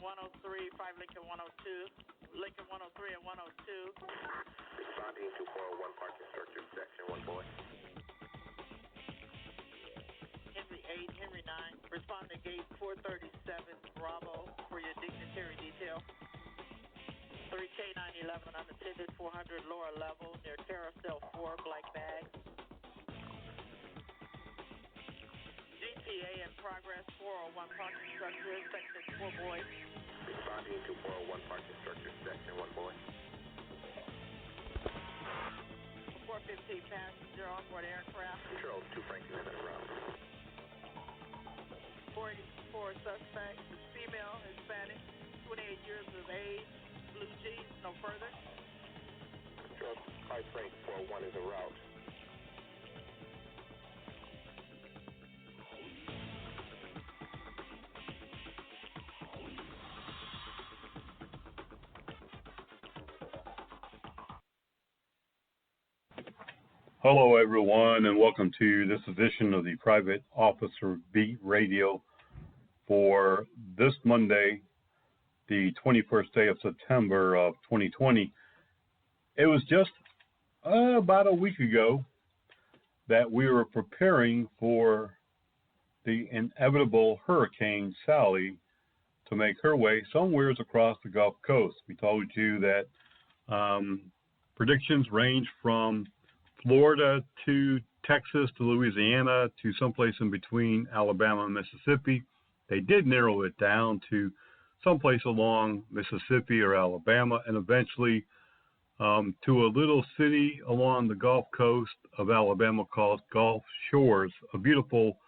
103, 5 Lincoln 102, Lincoln 103 and 102. Responding to 401 parking structure, section 1 boy. Henry 8, Henry 9. Respond to gate 437 Bravo for your dignitary detail. 3K 911 unattended, 400 lower level near carousel 4, black bag. GTA in progress, 401 parking structure, section 4 boy. Responding to 401 parking structure, section 1 boy. 415 passenger onboard aircraft. Control 2 Franklin en route. 484 suspect, female, Hispanic, 28 years of age, blue jeans, no further. Control 5 Frank 401 is en route. Hello, everyone, and welcome to this edition of the Private Officer Beat Radio for this Monday, the 21st day of September of 2020. It was just about a week ago that we were preparing for the inevitable Hurricane Sally to make her way somewheres across the Gulf Coast. We told you that predictions range from Florida to Texas to Louisiana to someplace in between Alabama and Mississippi. They did narrow it down to someplace along Mississippi or Alabama, and eventually to a little city along the Gulf Coast of Alabama called Gulf Shores, a beautiful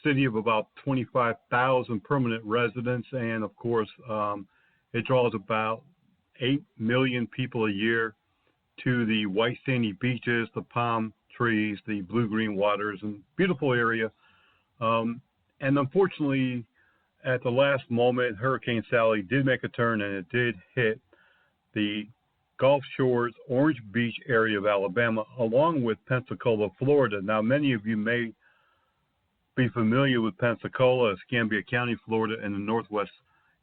city of about 25,000 permanent residents, and of course it draws about 8 million people a year to the white sandy beaches, the palm trees, the blue-green waters, and beautiful area. And unfortunately, at the last moment, Hurricane Sally did make a turn, and it did hit the Gulf Shores, Orange Beach area of Alabama, along with Pensacola, Florida. Now, many of you may be familiar with Pensacola, Escambia County, Florida, and the northwest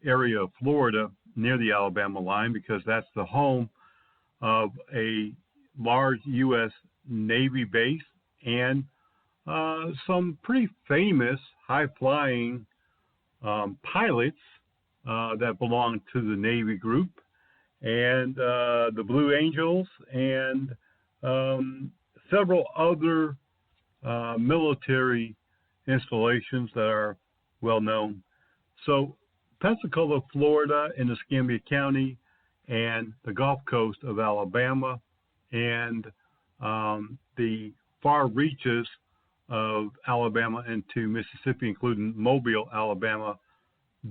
area of Florida near the Alabama line, because that's the home of a large U.S. Navy base and some pretty famous high-flying pilots that belong to the Navy group, and the Blue Angels, and several other military installations that are well known. So Pensacola, Florida, in Escambia County, and the Gulf Coast of Alabama, and the far reaches of Alabama into Mississippi, including Mobile, Alabama,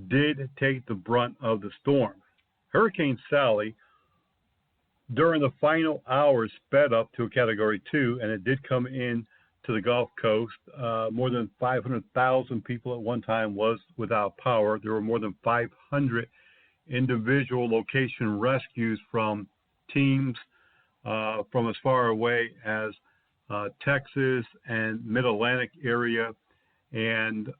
did take the brunt of the storm. Hurricane Sally, during the final hours, sped up to a Category 2, and it did come in to the Gulf Coast. More than 500,000 people at one time was without power. There were more than 500 individual location rescues from teams from as far away as Texas and Mid-Atlantic area, and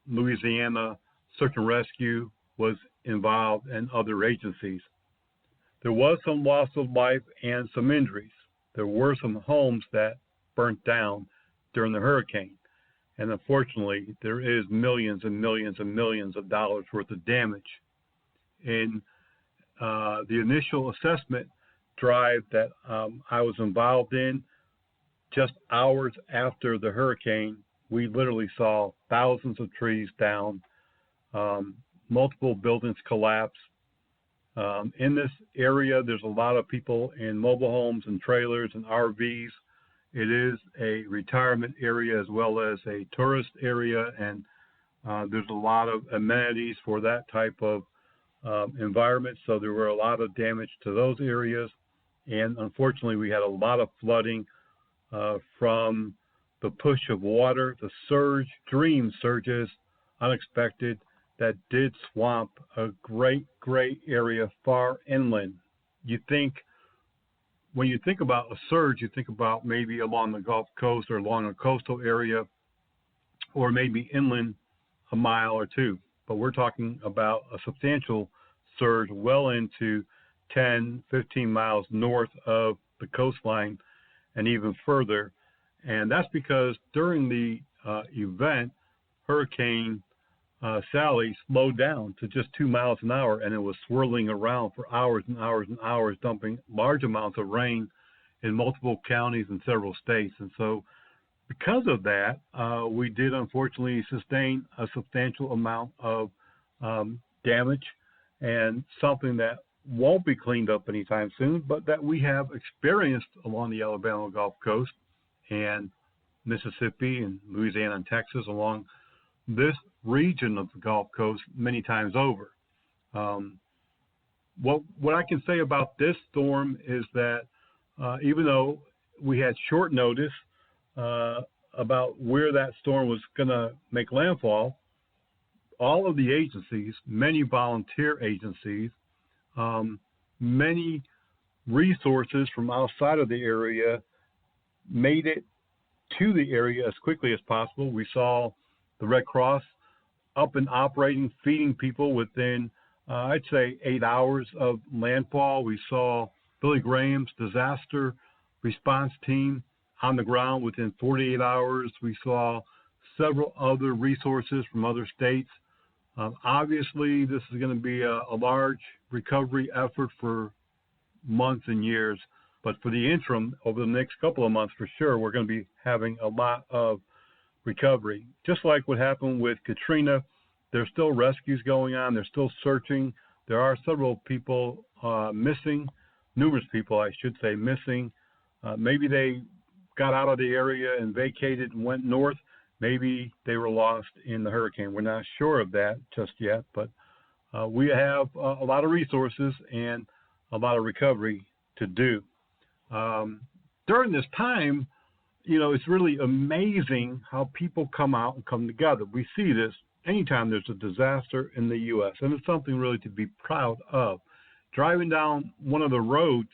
Louisiana Search and Rescue was involved, and other agencies. There was some loss of life and some injuries. There were some homes that burnt down during the hurricane, and unfortunately there is millions and millions and millions of dollars worth of damage. In the initial assessment drive that I was involved in, just hours after the hurricane, we literally saw thousands of trees down, multiple buildings collapse. In this area, there's a lot of people in mobile homes and trailers and RVs. It is a retirement area as well as a tourist area, and there's a lot of amenities for that type of environment, so there were a lot of damage to those areas, and unfortunately we had a lot of flooding from the push of water, the surge, extreme surges, unexpected, that did swamp a great area far inland. When you think about a surge, you think about maybe along the Gulf Coast or along a coastal area, or maybe inland a mile or two. but we're talking about a substantial surge well into 10, 15 miles north of the coastline and even further. And that's because during the event, Hurricane Sally slowed down to just 2 miles an hour, and it was swirling around for hours and hours and hours, dumping large amounts of rain in multiple counties and several states. And so because of that, we did unfortunately sustain a substantial amount of damage, and something that won't be cleaned up anytime soon, but that we have experienced along the Alabama Gulf Coast and Mississippi and Louisiana and Texas, along this region of the Gulf Coast many times over. What I can say about this storm is that even though we had short notice about where that storm was going to make landfall, all of the agencies, many volunteer agencies, many resources from outside of the area made it to the area as quickly as possible. We saw the Red Cross up and operating, feeding people within, I'd say, 8 hours of landfall. We saw Billy Graham's disaster response team on the ground within 48 hours. We saw several other resources from other states. Obviously, this is going to be a large recovery effort for months and years, but for the interim, over the next couple of months for sure, we're going to be having a lot of recovery. Just like what happened with Katrina, there's still rescues going on. They're still searching. There are several people missing, numerous people, I should say, missing. Maybe they got out of the area and vacated and went north. Maybe they were lost in the hurricane. We're not sure of that just yet, but we have a lot of resources and a lot of recovery to do. During this time, it's really amazing how people come out and come together. We see this anytime there's a disaster in the U.S., and it's something really to be proud of. Driving down one of the roads,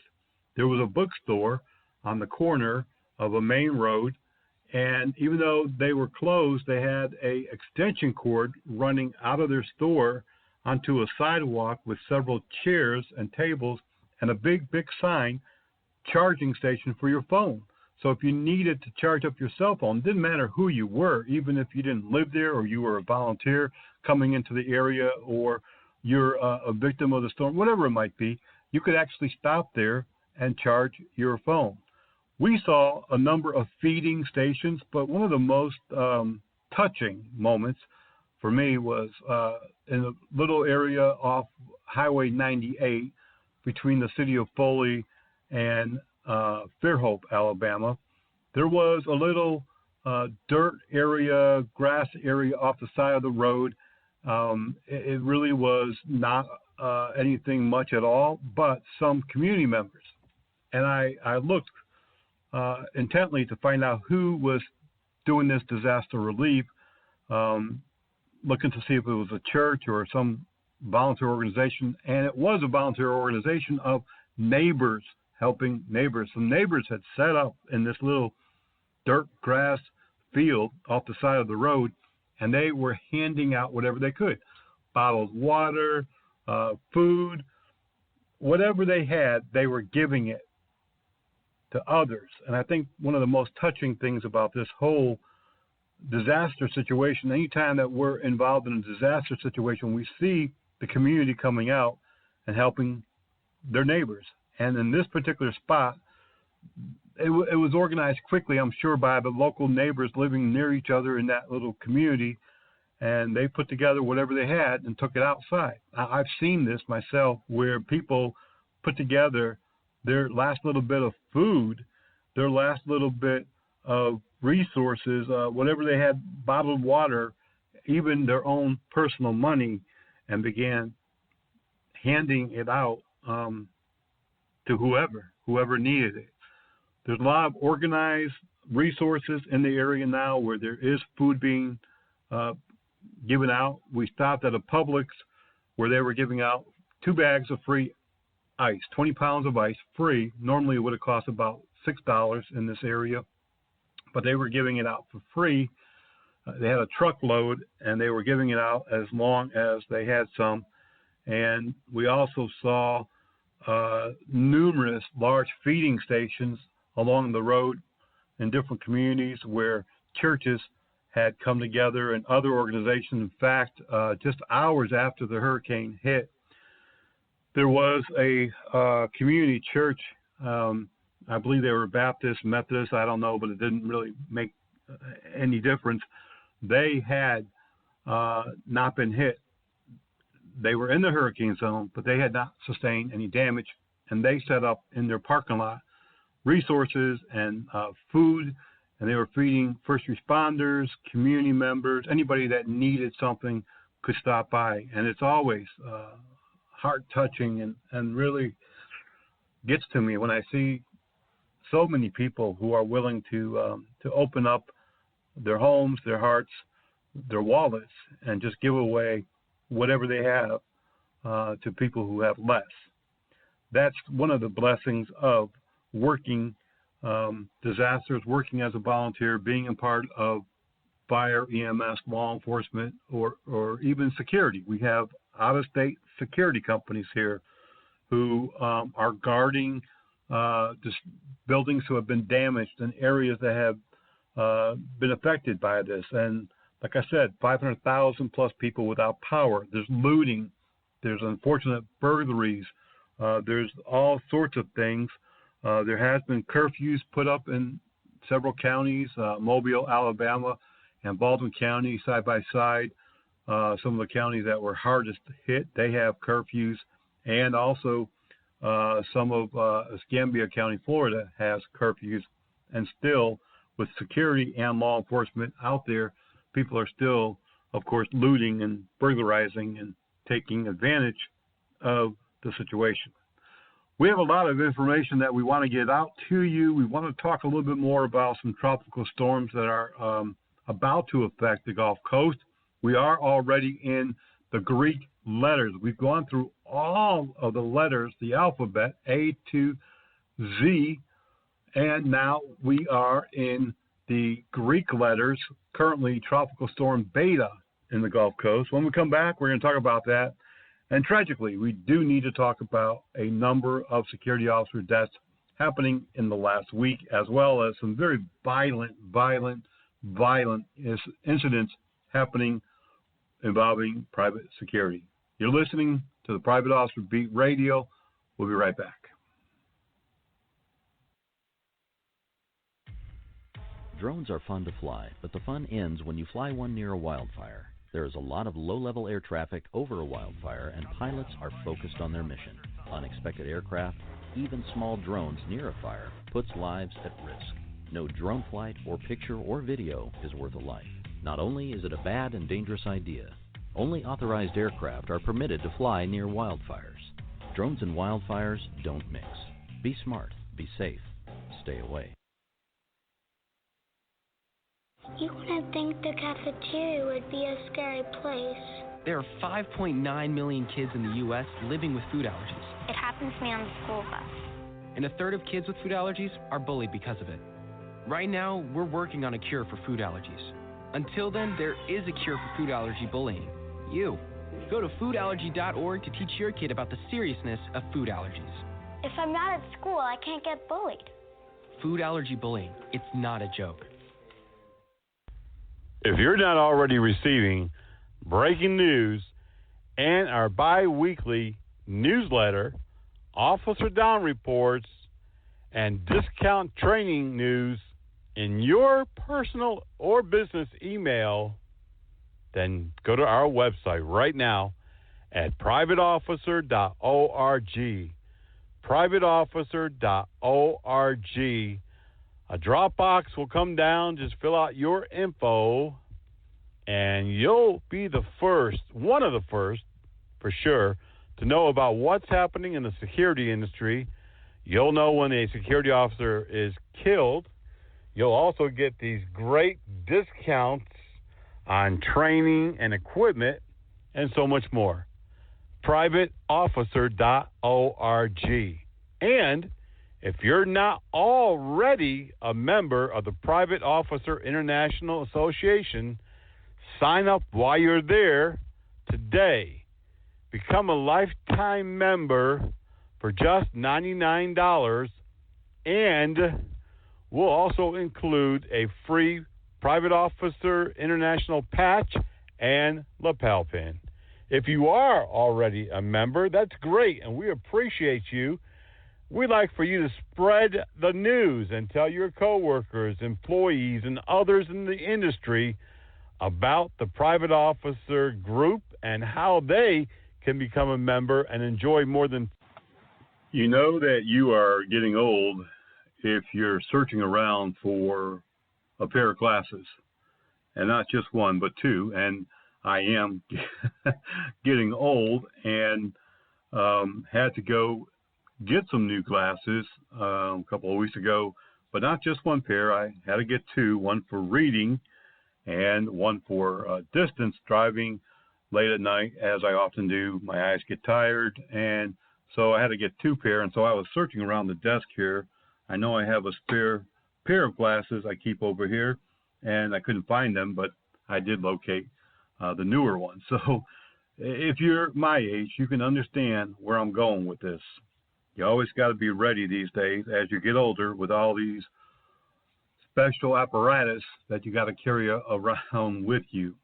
there was a bookstore on the corner of a main road, and even though they were closed, they had a extension cord running out of their store onto a sidewalk with several chairs and tables and a big sign, charging station for your phone. So if you needed to charge up your cell phone, it didn't matter who you were, even if you didn't live there or you were a volunteer coming into the area or you're a victim of the storm, whatever it might be, you could actually stop there and charge your phone. We saw a number of feeding stations, but one of the most touching moments for me was in a little area off Highway 98 between the city of Foley and Fairhope, Alabama. There was a little dirt area, grass area off the side of the road. It really was not anything much at all, but some community members. And I looked intently to find out who was doing this disaster relief, looking to see if it was a church or some volunteer organization. And it was a volunteer organization of neighbors helping neighbors. Some neighbors had set up in this little dirt grass field off the side of the road, and they were handing out whatever they could, bottled water, food, whatever they had, they were giving it to others. And I think one of the most touching things about this whole disaster situation, anytime that we're involved in a disaster situation, we see the community coming out and helping their neighbors. And in this particular spot, it was organized quickly, I'm sure, by the local neighbors living near each other in that little community. And they put together whatever they had and took it outside. I've seen this myself where people put together their last little bit of food, their last little bit of resources, whatever they had, bottled water, even their own personal money, and began handing it out to whoever needed it. There's a lot of organized resources in the area now where there is food being given out. We stopped at a Publix where they were giving out 2 bags of free ice, 20 pounds of ice, free. Normally it would have cost about $6 in this area, but they were giving it out for free they had a truckload, and they were giving it out as long as they had some. And we also saw numerous large feeding stations along the road in different communities where churches had come together and other organizations. In fact, just hours after the hurricane hit, there was a community church. I believe they were Baptist, Methodist, I don't know, but it didn't really make any difference. They had not been hit. They were in the hurricane zone, but they had not sustained any damage, and they set up in their parking lot resources and food, and they were feeding first responders, community members, anybody that needed something could stop by. And it's always heart-touching and really gets to me when I see so many people who are willing to open up their homes, their hearts, their wallets, and just give away whatever they have to people who have less. That's one of the blessings of working disasters, working as a volunteer, being a part of fire, EMS, law enforcement, or even security. We have out-of-state security companies here who are guarding buildings who have been damaged in areas that have been affected by this. And like I said, 500,000 plus people without power. There's looting. There's unfortunate burglaries. There's all sorts of things. There has been curfews put up in several counties, Mobile, Alabama, and Baldwin County, side by side. Some of the counties that were hardest hit, they have curfews. And also some of Escambia County, Florida, has curfews. And still, with security and law enforcement out there, people are still, of course, looting and burglarizing and taking advantage of the situation. We have a lot of information that we want to get out to you. We want to talk a little bit more about some tropical storms that are about to affect the Gulf Coast. We are already in the Greek letters. We've gone through all of the letters, the alphabet, A to Z, and now we are in the Greek letters, currently Tropical Storm Beta in the Gulf Coast. When we come back, we're going to talk about that. And tragically, we do need to talk about a number of security officer deaths happening in the last week, as well as some very violent incidents happening involving private security. You're listening to the Private Officer Beat Radio. We'll be right back. Drones are fun to fly, but the fun ends when you fly one near a wildfire. There is a lot of low-level air traffic over a wildfire, and pilots are focused on their mission. Unexpected aircraft, even small drones near a fire, puts lives at risk. No drone flight or picture or video is worth a life. Not only is it a bad and dangerous idea, only authorized aircraft are permitted to fly near wildfires. Drones and wildfires don't mix. Be smart, be safe, stay away. You wouldn't think the cafeteria would be a scary place. There are 5.9 million kids in the U.S. living with food allergies. It happened to me on the school bus. And a third of kids with food allergies are bullied because of it. Right now, we're working on a cure for food allergies. Until then, there is a cure for food allergy bullying. You. Go to foodallergy.org to teach your kid about the seriousness of food allergies. If I'm not at school, I can't get bullied. Food allergy bullying. It's not a joke. If you're not already receiving breaking news and our bi-weekly newsletter, Officer Down reports, and discount training news in your personal or business email, then go to our website right now at privateofficer.org. Privateofficer.org. A Dropbox will come down. Just fill out your info, and you'll be the first, one of the first, for sure, to know about what's happening in the security industry. You'll know when a security officer is killed. You'll also get these great discounts on training and equipment and so much more. Privateofficer.org. And if you're not already a member of the Private Officer International Association, Sign up while you're there today. Become a lifetime member for just $99, and we'll also include a free Private Officer International patch and lapel pin. If you are already a member, that's great, and we appreciate you. We'd like for you to spread the news and tell your coworkers, employees, and others in the industry about the Private Officer Group and how they can become a member and enjoy more than... You know that you are getting old if you're searching around for a pair of glasses, and not just one, but two. And I am getting old and had to go get some new glasses a couple of weeks ago, but not just one pair. I had to get two, one for reading and one for distance driving late at night, as I often do. My eyes get tired, and so I had to get two pair, and so I was searching around the desk here. I know I have a spare pair of glasses I keep over here, and I couldn't find them, but I did locate the newer ones. So if you're my age, you can understand where I'm going with this. You always got to be ready these days as you get older with all these special apparatus that you got to carry around with you.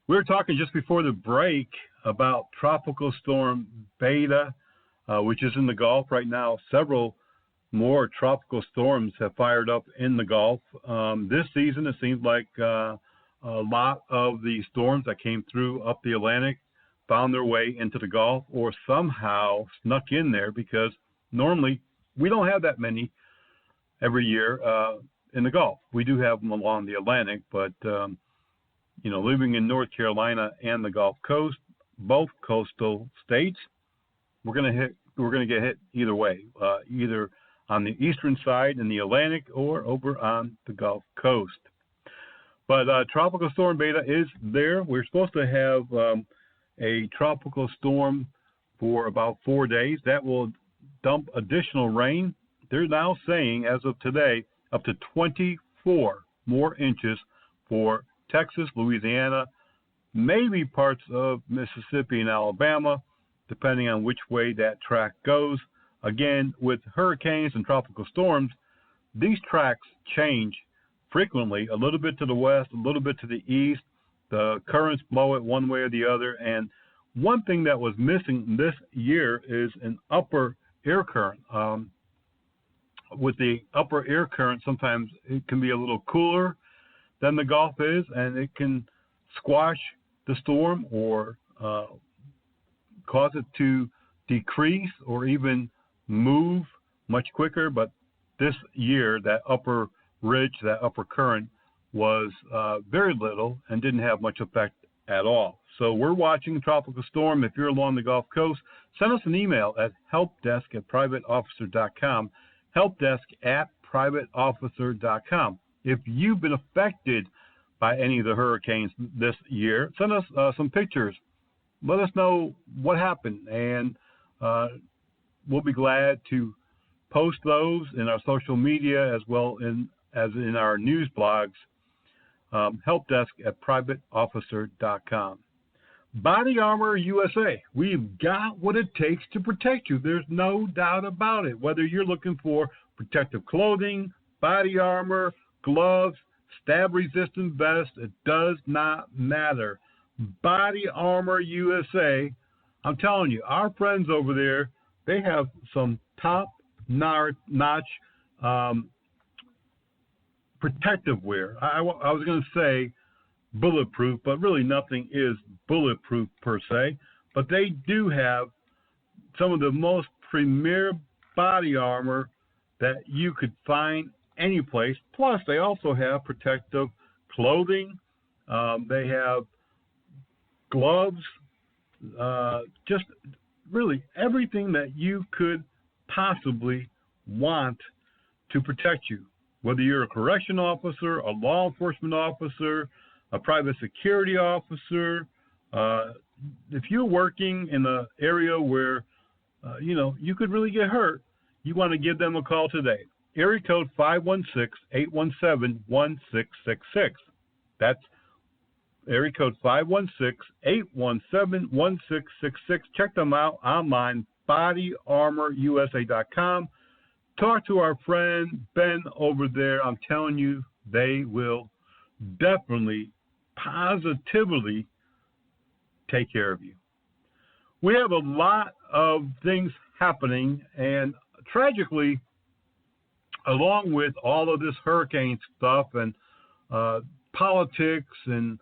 We were talking just before the break about Tropical Storm Beta, which is in the Gulf right now. Several more tropical storms have fired up in the Gulf. This season, it seems like a lot of the storms that came through up the Atlantic found their way into the Gulf or somehow snuck in there, because normally we don't have that many every year in the Gulf. We do have them along the Atlantic, but living in North Carolina and the Gulf Coast, both coastal states, we're going to get hit either way, either on the eastern side in the Atlantic or over on the Gulf Coast. But Tropical Storm Beta is there. We're supposed to have a tropical storm for about 4 days. That will dump additional rain. They're now saying, as of today, up to 24 more inches for Texas, Louisiana, maybe parts of Mississippi and Alabama, depending on which way that track goes. Again, with hurricanes and tropical storms, these tracks change frequently, a little bit to the west, a little bit to the east. The currents blow it one way or the other. And one thing that was missing this year is an upper air current. With the upper air current, sometimes it can be a little cooler than the Gulf is, and it can squash the storm or cause it to decrease or even move much quicker. But this year, that upper ridge, that upper current was very little and didn't have much effect at all. So we're watching Tropical Storm. If you're along the Gulf Coast, send us an email at helpdesk@privateofficer.com, helpdesk@privateofficer.com. If you've been affected by any of the hurricanes this year, send us some pictures. Let us know what happened, and we'll be glad to post those in our social media as well as in our news blogs. Helpdesk@privateofficer.com. Body Armor USA. We've got what it takes to protect you. There's no doubt about it. Whether you're looking for protective clothing, body armor, gloves, stab-resistant vest, it does not matter. Body Armor USA. I'm telling you, our friends over there, they have some top-notch protective wear. I was going to say bulletproof, but really nothing is bulletproof per se. But they do have some of the most premier body armor that you could find any place. Plus, they also have protective clothing. They have gloves, just really everything that you could possibly want to protect you. Whether you're a correction officer, a law enforcement officer, a private security officer, if you're working in an area where, you could really get hurt, you want to give them a call today. Area code 516-817-1666. That's area code 516-817-1666. Check them out online, bodyarmorusa.com. Talk to our friend Ben over there. I'm telling you, they will definitely, positively take care of you. We have a lot of things happening, and tragically, along with all of this hurricane stuff and politics and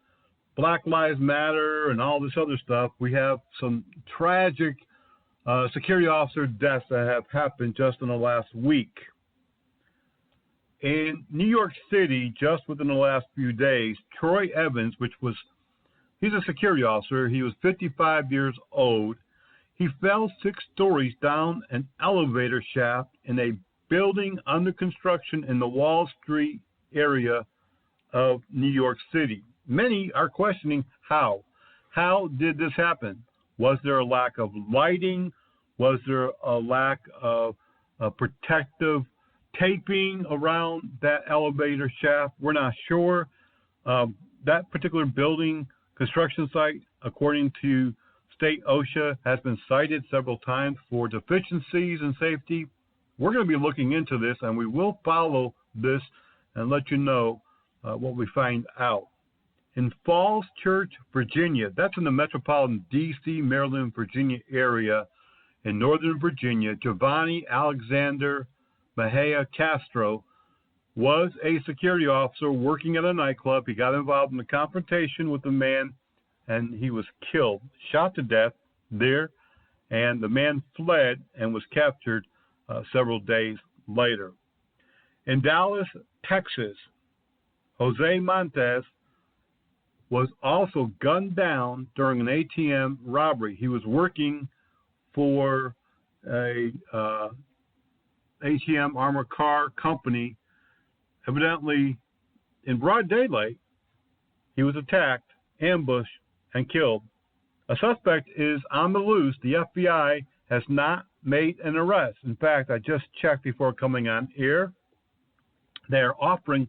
Black Lives Matter and all this other stuff, we have some tragic security officer deaths that have happened just in the last week. In New York City, just within the last few days, Troy Evans, he's a security officer. He was 55 years old. He fell 6 stories down an elevator shaft in a building under construction in the Wall Street area of New York City. Many are questioning how. How did this happen? Was there a lack of lighting? Was there a lack of protective taping around that elevator shaft? We're not sure. That particular building construction site, according to State OSHA, has been cited several times for deficiencies in safety. We're going to be looking into this, and we will follow this and let you know what we find out. In Falls Church, Virginia, that's in the metropolitan D.C., Maryland, Virginia area in Northern Virginia, Giovanni Alexander Mejia Castro was a security officer working at a nightclub. He got involved in a confrontation with a man, and he was killed, shot to death there, and the man fled and was captured several days later. In Dallas, Texas, Jose Montes was also gunned down during an ATM robbery. He was working for a ATM armored car company. Evidently, in broad daylight, he was attacked, ambushed, and killed. A suspect is on the loose. The FBI has not made an arrest. In fact, I just checked before coming on air. They are offering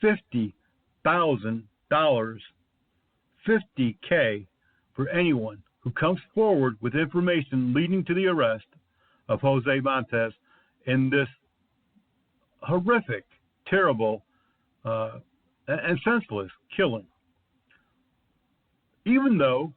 $50,000, $50K, for anyone who comes forward with information leading to the arrest of Jose Montes in this horrific, terrible, and senseless killing. Even though,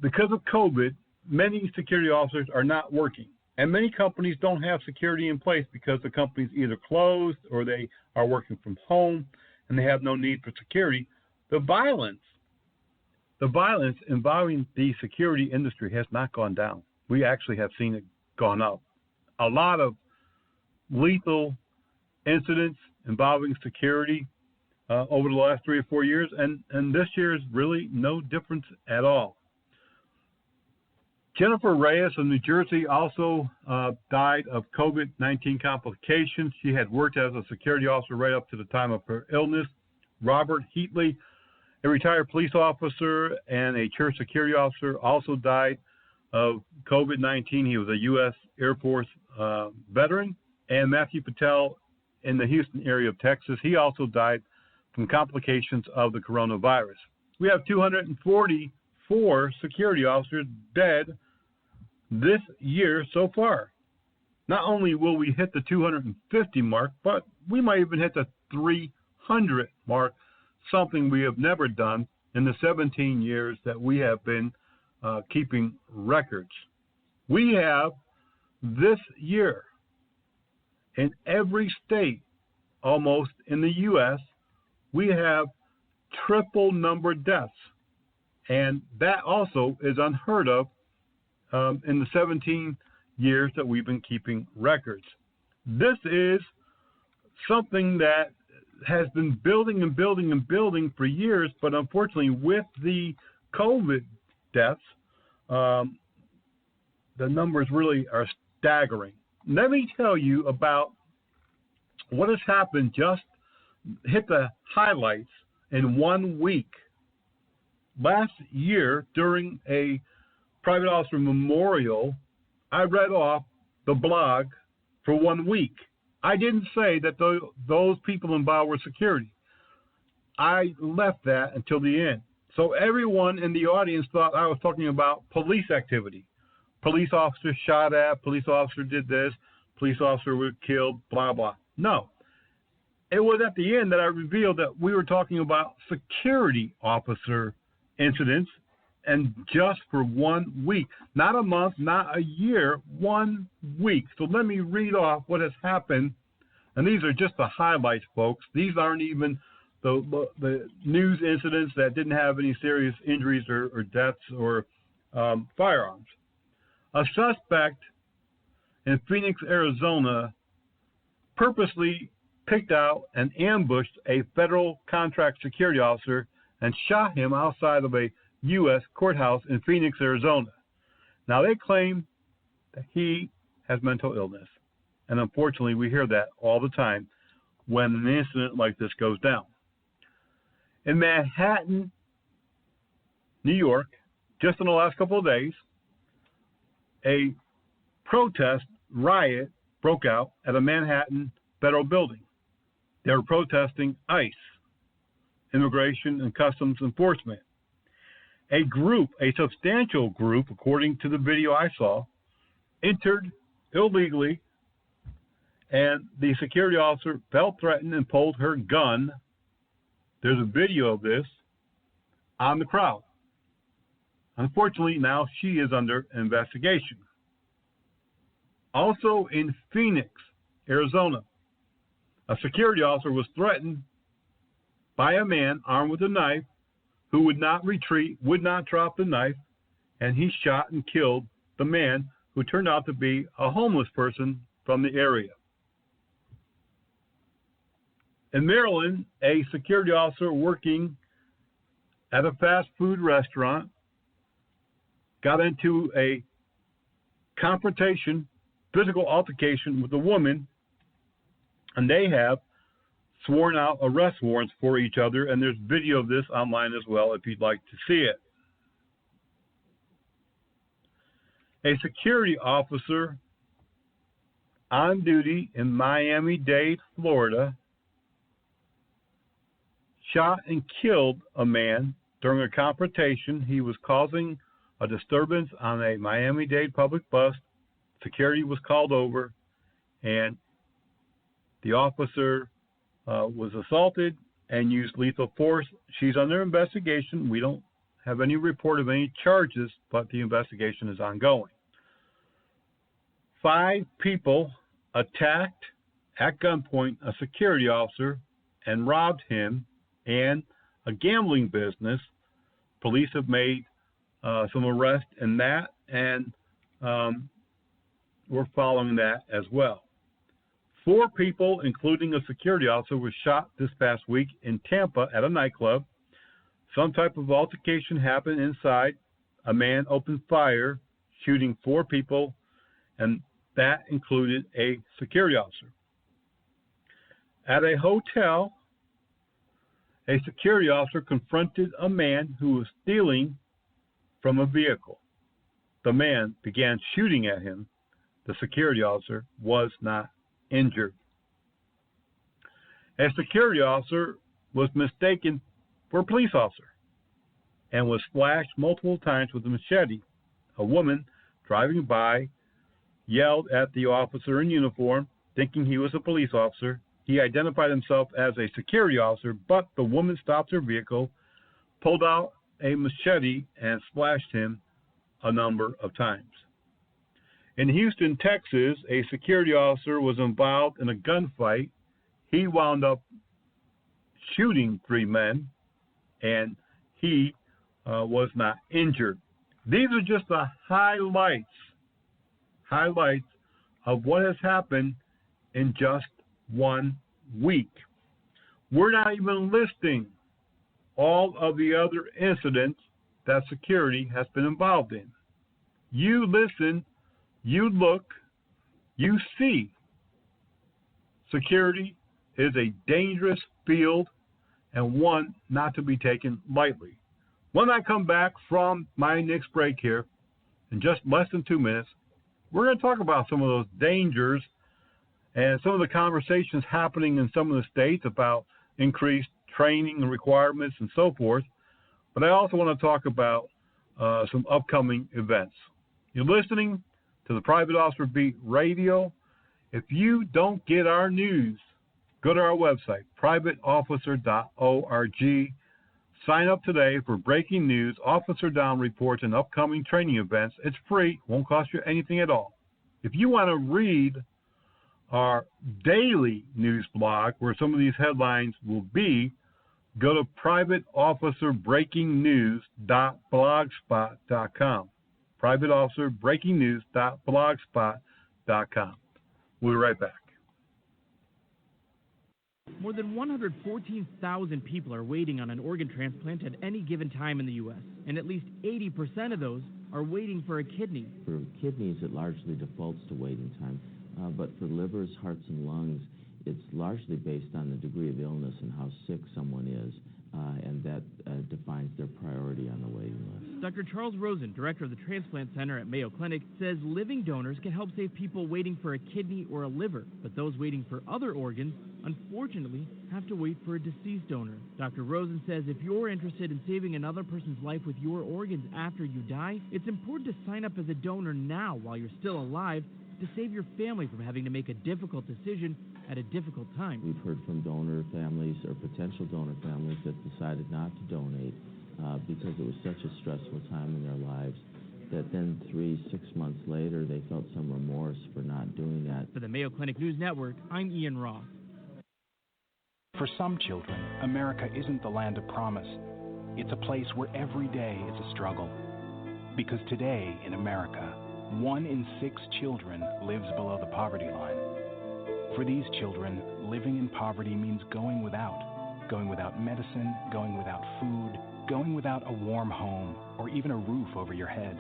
because of COVID, many security officers are not working, and many companies don't have security in place because the company's either closed or they are working from home and they have no need for security. The violence involving the security industry has not gone down. We actually have seen it gone up. A lot of lethal incidents involving security over the last 3 or 4 years, and this year is really no difference at all. Jennifer Reyes of New Jersey also died of COVID-19 complications. She had worked as a security officer right up to the time of her illness. Robert Heatley, a retired police officer and a church security officer, also died of COVID-19. He was a U.S. Air Force veteran. And Matthew Patel in the Houston area of Texas, he also died from complications of the coronavirus. We have 244 security officers dead this year so far. Not only will we hit the 250 mark, but we might even hit the 300 mark, something we have never done in the 17 years that we have been keeping records. We have this year in every state almost in the U.S., we have triple number deaths. And that also is unheard of in the 17 years that we've been keeping records. This is something that has been building and building and building for years, but unfortunately with the COVID deaths, the numbers really are staggering. Let me tell you about what has happened, just hit the highlights in 1 week. Last year, during a private officer memorial, I read off the blog for 1 week. I didn't say that those people involved were security. I left that until the end. So everyone in the audience thought I was talking about police activity. Police officer shot at, police officer did this, police officer was killed, blah, blah. No. It was at the end that I revealed that we were talking about security officer incidents, and just for 1 week. Not a month, not a year, 1 week. So let me read off what has happened. And these are just the highlights, folks. These aren't even the news incidents that didn't have any serious injuries or deaths or firearms. A suspect in Phoenix, Arizona, purposely picked out and ambushed a federal contract security officer and shot him outside of a U.S. courthouse in Phoenix, Arizona. Now, they claim that he has mental illness. And unfortunately, we hear that all the time when an incident like this goes down. In Manhattan, New York, just in the last couple of days, a protest riot broke out at a Manhattan federal building. They were protesting ICE, Immigration and Customs Enforcement. A substantial group, according to the video I saw, entered illegally, and the security officer felt threatened and pulled her gun. There's a video of this on the crowd. Unfortunately, now she is under investigation. Also in Phoenix, Arizona, a security officer was threatened by a man armed with a knife who would not retreat, would not drop the knife, and he shot and killed the man who turned out to be a homeless person from the area. In Maryland, a security officer working at a fast food restaurant got into a confrontation, physical altercation with a woman, and they have sworn out arrest warrants for each other, and there's video of this online as well if you'd like to see it. A security officer on duty in Miami-Dade, Florida, shot and killed a man during a confrontation. He was causing a disturbance on a Miami-Dade public bus. Security was called over, and the officer was assaulted and used lethal force. She's under investigation. We don't have any report of any charges, but the investigation is ongoing. 5 people attacked at gunpoint a security officer and robbed him and a gambling business. Police have made some arrests in that, and we're following that as well. 4 people, including a security officer, were shot this past week in Tampa at a nightclub. Some type of altercation happened inside. A man opened fire, shooting 4 people, and that included a security officer. At a hotel, a security officer confronted a man who was stealing from a vehicle. The man began shooting at him. The security officer was not injured. A security officer was mistaken for a police officer and was splashed multiple times with a machete. A woman driving by yelled at the officer in uniform, thinking he was a police officer. He identified himself as a security officer, but the woman stopped her vehicle, pulled out a machete, and splashed him a number of times. In Houston, Texas, a security officer was involved in a gunfight. He wound up shooting 3 men, and he was not injured. These are just the highlights of what has happened in just 1 week. We're not even listing all of the other incidents that security has been involved in. You listen, you look, you see. Security is a dangerous field and one not to be taken lightly. When I come back from my next break here, in just less than 2 minutes, we're going to talk about some of those dangers and some of the conversations happening in some of the states about increased training requirements and so forth. But I also want to talk about some upcoming events. You're listening to the Private Officer Beat Radio. If you don't get our news, go to our website, privateofficer.org. Sign up today for breaking news, officer down reports, and upcoming training events. It's free, won't cost you anything at all. If you want to read our daily news blog, where some of these headlines will be, go to privateofficerbreakingnews.blogspot.com. privateofficerbreakingnews.blogspot.com. We'll be right back. More than 114,000 people are waiting on an organ transplant at any given time in the U.S., and at least 80% of those are waiting for a kidney. For kidneys, it largely defaults to waiting time, but for livers, hearts, and lungs, it's largely based on the degree of illness and how sick someone is, and that defines their priority on the waiting list. Dr. Charles Rosen, director of the Transplant Center at Mayo Clinic, says living donors can help save people waiting for a kidney or a liver, but those waiting for other organs, unfortunately, have to wait for a deceased donor. Dr. Rosen says if you're interested in saving another person's life with your organs after you die, it's important to sign up as a donor now while you're still alive to save your family from having to make a difficult decision at a difficult time. We've heard from donor families or potential donor families that decided not to donate because it was such a stressful time in their lives that then 3-6 months later they felt some remorse for not doing that. For the Mayo Clinic News Network, I'm Ian Roth. For some children, America isn't the land of promise. It's a place where every day is a struggle. Because today in America, 1 in 6 children lives below the poverty line. For these children, living in poverty means going without medicine, going without food, going without a warm home, or even a roof over your head.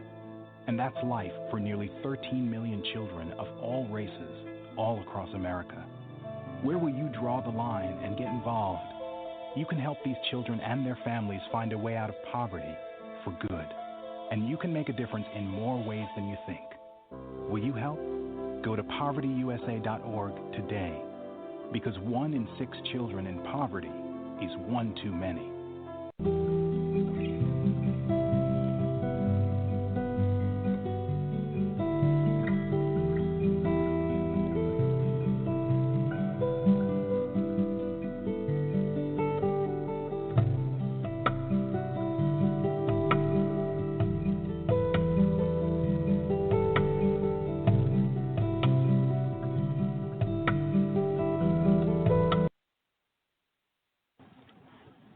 And that's life for nearly 13 million children of all races, all across America. Where will you draw the line and get involved? You can help these children and their families find a way out of poverty for good. And you can make a difference in more ways than you think. Will you help? Go to povertyusa.org today, because 1 in 6 children in poverty is one too many.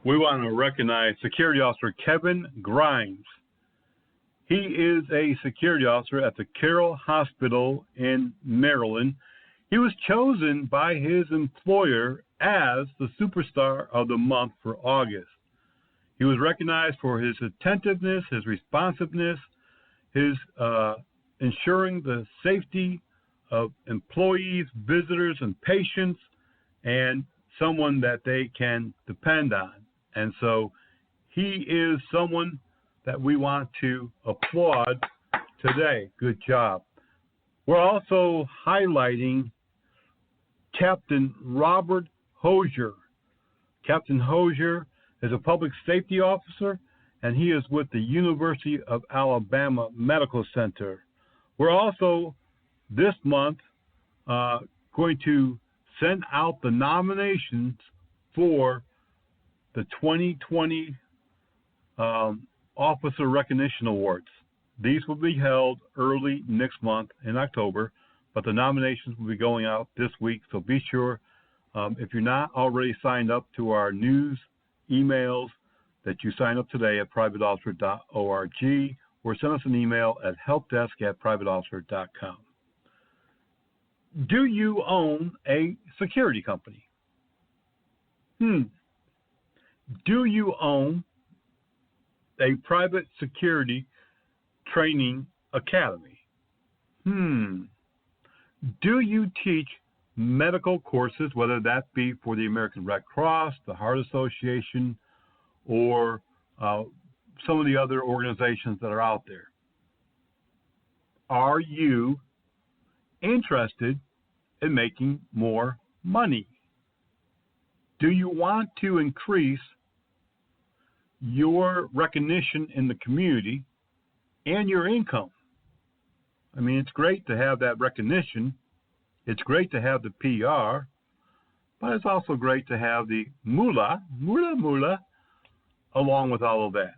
We want to recognize Security Officer Kevin Grimes. He is a security officer at the Carroll Hospital in Maryland. He was chosen by his employer as the Superstar of the Month for August. He was recognized for his attentiveness, his responsiveness, his ensuring the safety of employees, visitors, and patients, and someone that they can depend on. And so he is someone that we want to applaud today. Good job. We're also highlighting Captain Robert Hosier. Captain Hosier is a public safety officer, and he is with the University of Alabama Medical Center. We're also, this month, going to send out the nominations for the 2020 Officer Recognition Awards. These will be held early next month in October, but the nominations will be going out this week, so be sure, if you're not already signed up to our news emails, that you sign up today at privateofficer.org or send us an email at helpdesk@privateofficer.com. Do you own a security company? Do you own a private security training academy? Do you teach medical courses, whether that be for the American Red Cross, the Heart Association, or some of the other organizations that are out there? Are you interested in making more money? Do you want to increase your recognition in the community and your income? I mean, it's great to have that recognition. It's great to have the PR, but it's also great to have the moolah, along with all of that.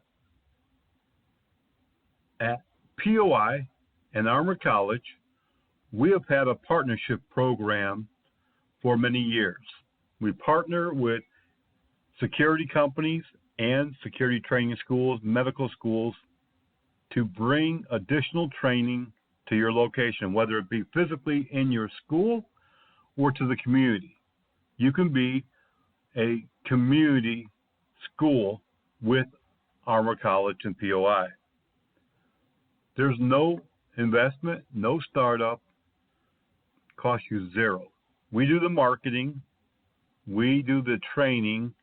At POI and Armor College, we have had a partnership program for many years. We partner with security companies and security training schools, medical schools, to bring additional training to your location, whether it be physically in your school or to the community. You can be a community school with Armor College and POI. There's no investment, no startup, costs you zero. We do the marketing, we do the training,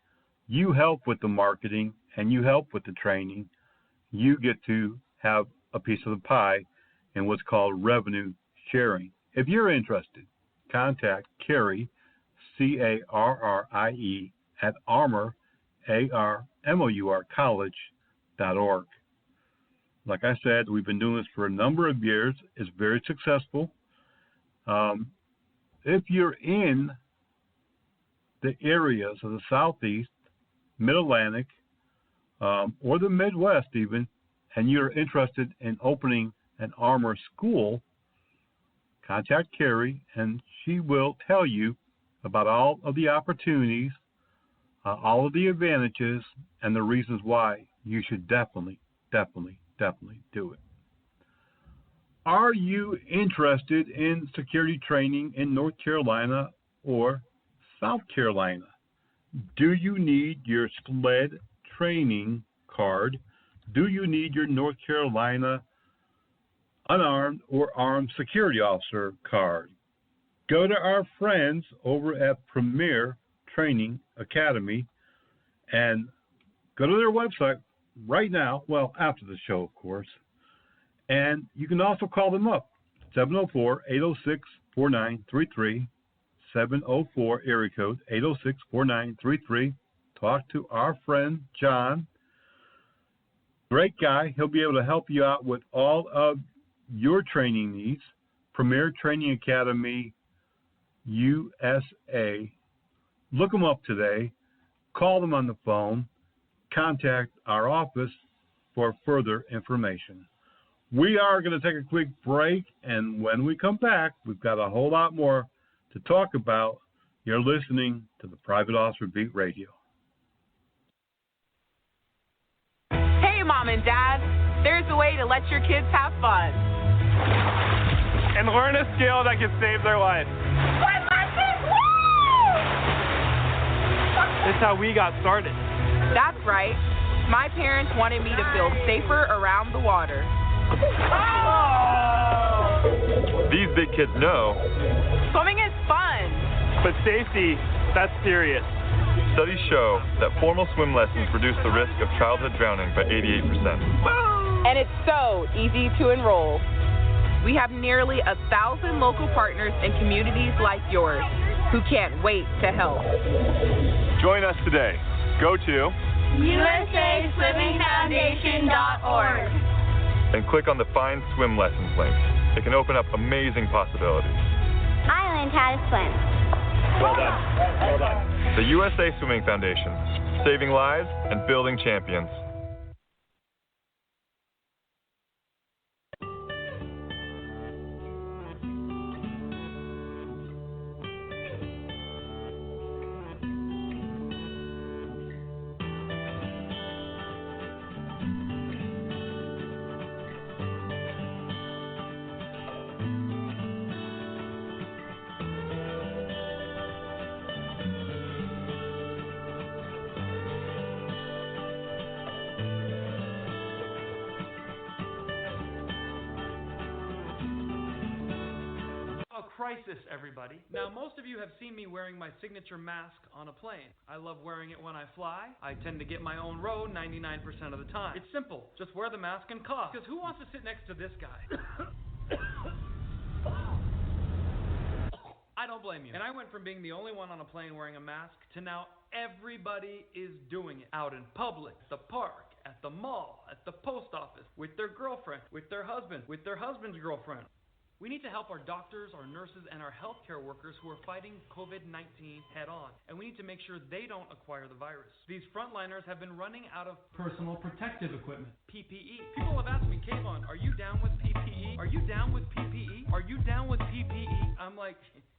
you help with the marketing, and you help with the training. You get to have a piece of the pie in what's called revenue sharing. If you're interested, contact Carrie, Carrie, at Armor, ARMOUR, college.org. Like I said, we've been doing this for a number of years. It's very successful. If you're in the areas of the Southeast, Mid-Atlantic, or the Midwest even, and you're interested in opening an armor school, contact Carrie, and she will tell you about all of the opportunities, all of the advantages, and the reasons why you should definitely do it. Are you interested in security training in North Carolina or South Carolina? Do you need your SLED training card? Do you need your North Carolina unarmed or armed security officer card? Go to our friends over at Premier Training Academy and go to their website right now, well, after the show, of course. And you can also call them up, 704-806-4933, 704 area code 806-4933. Talk to our friend John. Great guy. He'll be able to help you out with all of your training needs. Premier Training Academy USA. Look them up today. Call them on the phone. Contact our office for further information. We are going to take a quick break, and when we come back, we've got a whole lot more to talk about. You're listening to the Private Officer Beat Radio. Hey, Mom and Dad, there's a way to let your kids have fun. And learn a skill that can save their life. That's how we got started. That's right. My parents wanted me to feel safer around the water. These big kids know. Swimming is fun. But safety, that's serious. Studies show that formal swim lessons reduce the risk of childhood drowning by 88%. And it's so easy to enroll. We have nearly 1,000 local partners and communities like yours who can't wait to help. Join us today. Go to USASwimmingFoundation.org and click on the Find Swim Lessons link. It can open up amazing possibilities. I learned how to swim. Well done. Well done. The USA Swimming Foundation, saving lives and building champions. Crisis, everybody. Now, most of you have seen me wearing my signature mask on a plane. I love wearing it when I fly. I tend to get my own row 99% of the time. It's simple. Just wear the mask and cough. Because who wants to sit next to this guy? I don't blame you. And I went from being the only one on a plane wearing a mask to now everybody is doing it. Out in public, the park, at the mall, at the post office, with their girlfriend, with their husband, with their husband's girlfriend. We need to help our doctors, our nurses, and our healthcare workers who are fighting COVID-19 head on. And we need to make sure they don't acquire the virus. These frontliners have been running out of personal protective equipment, PPE. People have asked me, Kayvon, are you down with PPE? Are you down with PPE? Are you down with PPE? I'm like,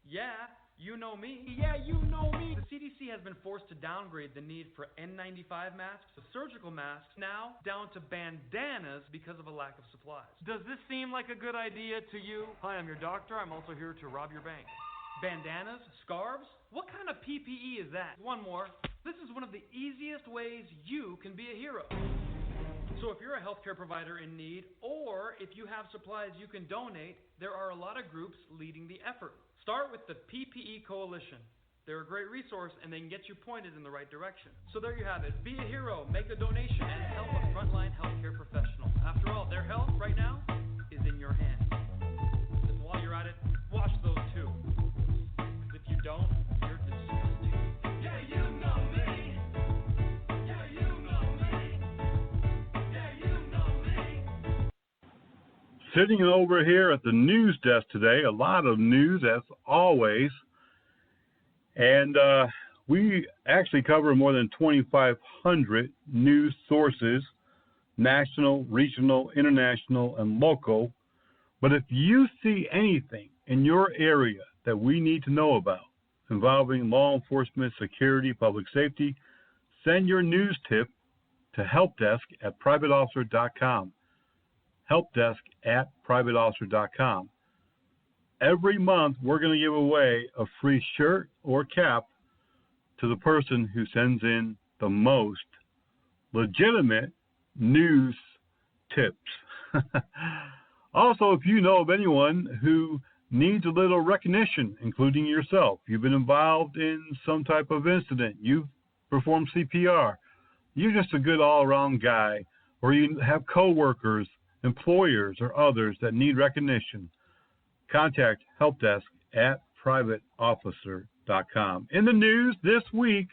yeah. You know me. Yeah, you know me. The CDC has been forced to downgrade the need for N95 masks to surgical masks, now down to bandanas because of a lack of supplies. Does this seem like a good idea to you? Hi, I'm your doctor. I'm also here to rob your bank. Bandanas? Scarves? What kind of PPE is that? One more. This is one of the easiest ways you can be a hero. So if you're a healthcare provider in need, or if you have supplies you can donate, there are a lot of groups leading the effort. Start with the PPE Coalition. They're a great resource and they can get you pointed in the right direction. So there you have it. Be a hero, make a donation, and help a frontline healthcare professional. After all, their health right now is in your hands. And while you're at it, wash those too. If you don't, you're disgusting. Yeah, you know me. Yeah, you know me. Yeah, you know me. Sitting over here at the news desk today, a lot of news as always, and we actually cover more than 2,500 news sources, national, regional, international, and local. But if you see anything in your area that we need to know about involving law enforcement, security, public safety, send your news tip to helpdesk@privateofficer.com. helpdesk@privateofficer.com. Every month, we're going to give away a free shirt or cap to the person who sends in the most legitimate news tips. Also, if you know of anyone who needs a little recognition, including yourself, you've been involved in some type of incident, you've performed CPR, you're just a good all-around guy, or you have coworkers, employers, or others that need recognition, contact helpdesk@privateofficer.com. In the news this week,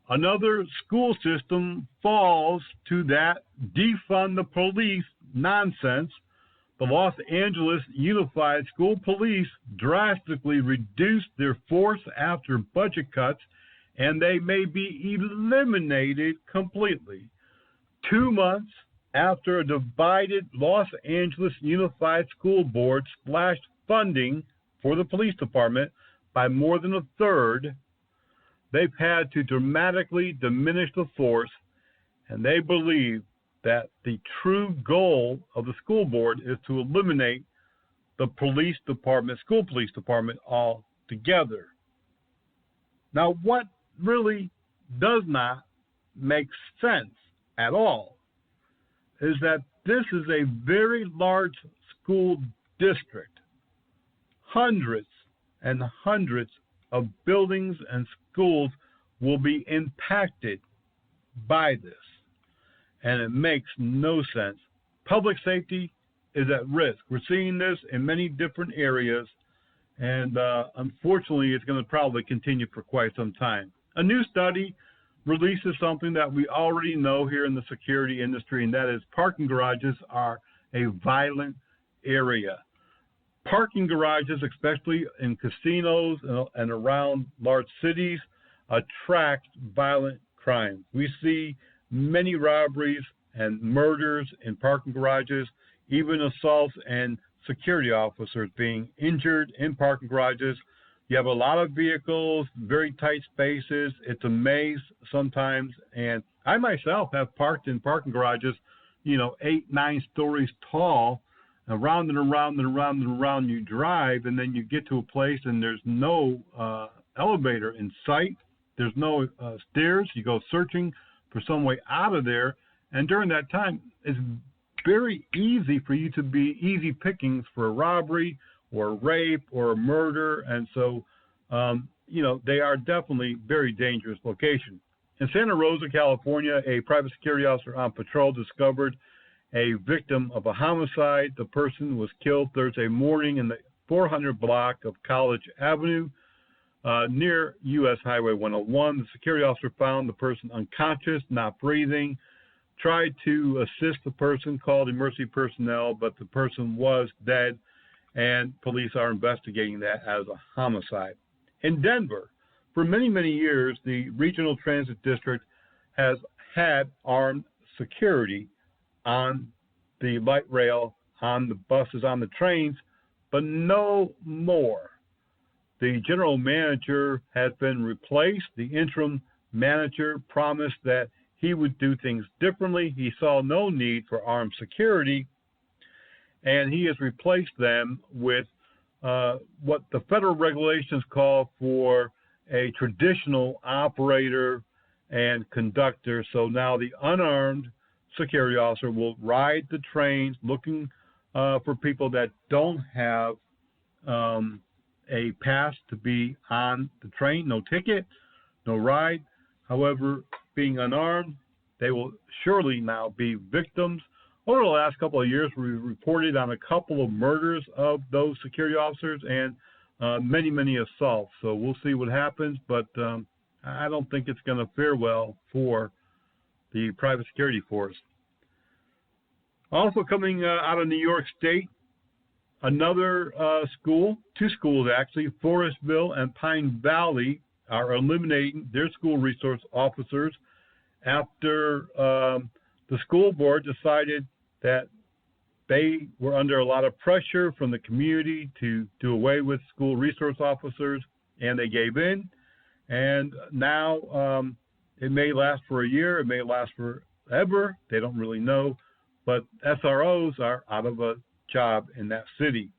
another school system falls to that defund the police nonsense. The Los Angeles Unified School Police drastically reduced their force after budget cuts, and they may be eliminated completely. 2 months after a divided Los Angeles Unified School Board slashed funding for the police department by more than a third, they've had to dramatically diminish the force, and they believe that the true goal of the school board is to eliminate the police department, school police department altogether. Now, what really does not make sense at all is that this is a very large school district. Hundreds and hundreds of buildings and schools will be impacted by this, and it makes no sense. Public safety is at risk. We're seeing this in many different areas, and unfortunately, it's going to probably continue for quite some time. A new study releases something that we already know here in the security industry, and that is parking garages are a violent area. Parking garages, especially in casinos and around large cities, attract violent crime. We see many robberies and murders in parking garages, even assaults and security officers being injured in parking garages. You have a lot of vehicles, very tight spaces. It's a maze sometimes. And I myself have parked in parking garages, 8, 9 stories tall, around and around and around and around you drive, and then you get to a place and there's no elevator in sight. There's no stairs. You go searching for some way out of there. And during that time, it's very easy for you to be easy pickings for a robbery or a rape or a murder. And so, they are definitely very dangerous locations. In Santa Rosa, California, a private security officer on patrol discovered a victim of a homicide. The person was killed Thursday morning in the 400 block of College Avenue. near U.S. Highway 101. The security officer found the person unconscious, not breathing, tried to assist the person, called emergency personnel, but the person was dead, and police are investigating that as a homicide. In Denver, for many, many years, the Regional Transit District has had armed security on the light rail, on the buses, on the trains, but no more. The general manager has been replaced. The interim manager promised that he would do things differently. He saw no need for armed security, and he has replaced them with what the federal regulations call for a traditional operator and conductor. So now the unarmed security officer will ride the trains looking for people that don't have a pass to be on the train, no ticket, no ride. However, being unarmed, they will surely now be victims. Over the last couple of years, we reported on a couple of murders of those security officers and many, many assaults. So we'll see what happens, but I don't think it's going to fare well for the private security force. Also coming out of New York State, another school, two schools actually, Forestville and Pine Valley, are eliminating their school resource officers after the school board decided that they were under a lot of pressure from the community to do away with school resource officers, and they gave in. And now it may last for a year, it may last forever, they don't really know, but SROs are out of a job in that city.